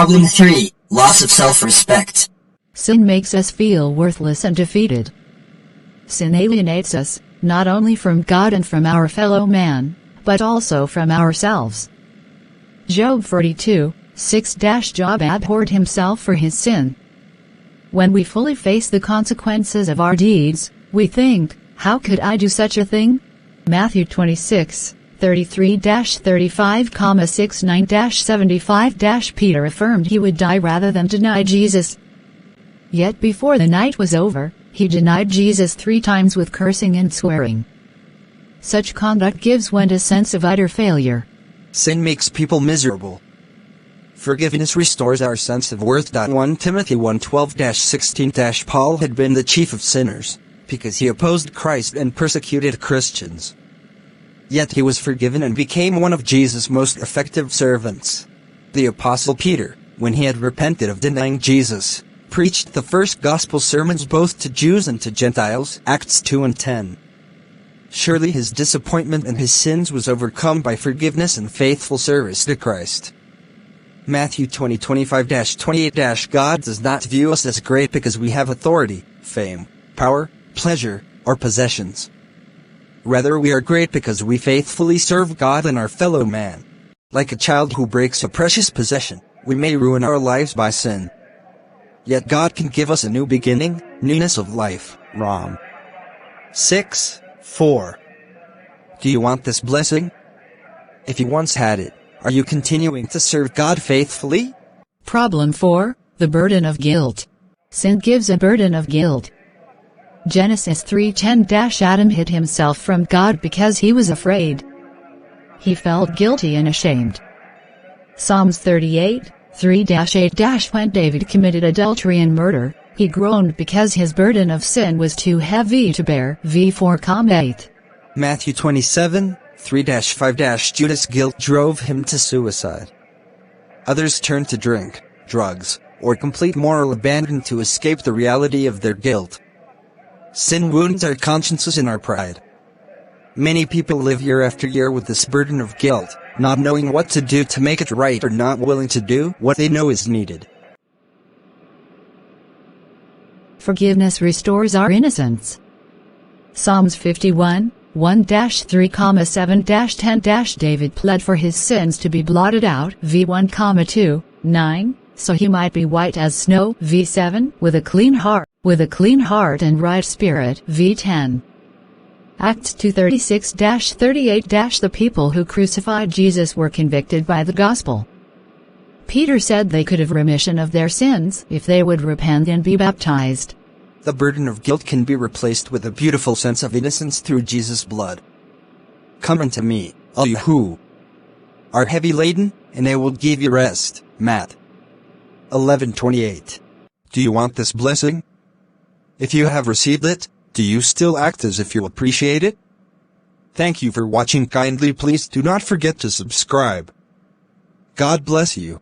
Problem 3. Loss of self-respect. Sin makes us feel worthless and defeated. Sin alienates us, not only from God and from our fellow man, but also from ourselves. Job 42:6 Job abhorred himself for his sin. When we fully face the consequences of our deeds, we think, how could I do such a thing? Matthew 26:33-35,69-75 Peter affirmed he would die rather than deny Jesus. Yet before the night was over, he denied Jesus 3 times with cursing and swearing. Such conduct gives one a sense of utter failure. Sin makes people miserable. Forgiveness restores our sense of worth. 1 Timothy 1:12-16 Paul had been the chief of sinners, because he opposed Christ and persecuted Christians. Yet he was forgiven and became one of Jesus' most effective servants. The Apostle Peter, when he had repented of denying Jesus, preached the first gospel sermons both to Jews and to Gentiles, Acts 2:10. Surely his disappointment and his sins was overcome by forgiveness and faithful service to Christ. Matthew 20:25-28 God does not view us as great because we have authority, fame, power, pleasure, or possessions. Rather, we are great because we faithfully serve God and our fellow man. Like a child who breaks a precious possession, we may ruin our lives by sin. Yet God can give us a new beginning, newness of life. Rom 6:4. Do you want this blessing? If you once had it, are you continuing to serve God faithfully? Problem 4. The burden of guilt. Sin gives a burden of guilt. Genesis 3:10 Adam hid himself from God because he was afraid. He felt guilty and ashamed. Psalms 38:3-8 When David committed adultery and murder, he groaned because his burden of sin was too heavy to bear. v4:8. Matthew 27:3-5 Judas' guilt drove him to suicide. Others turned to drink, drugs, or complete moral abandon to escape the reality of their guilt. Sin wounds our consciences and our pride. Many people live year after year with this burden of guilt, not knowing what to do to make it right or not willing to do what they know is needed. Forgiveness restores our innocence. Psalms 51:1-3,7-10 David pled for his sins to be blotted out. v1,2:9, so he might be white as snow. v7 with a clean heart and right spirit. v10. Acts 2:36-38 The people who crucified Jesus were convicted by the gospel. Peter said they could have remission of their sins if they would repent and be baptized. The burden of guilt can be replaced with a beautiful sense of innocence through Jesus' blood. Come unto me, all you who are heavy laden, and I will give you rest. Matt 11:28. Do you want this blessing? If you have received it, do you still act as if you appreciate it? Thank you for watching. Kindly please do not forget to subscribe. God bless you.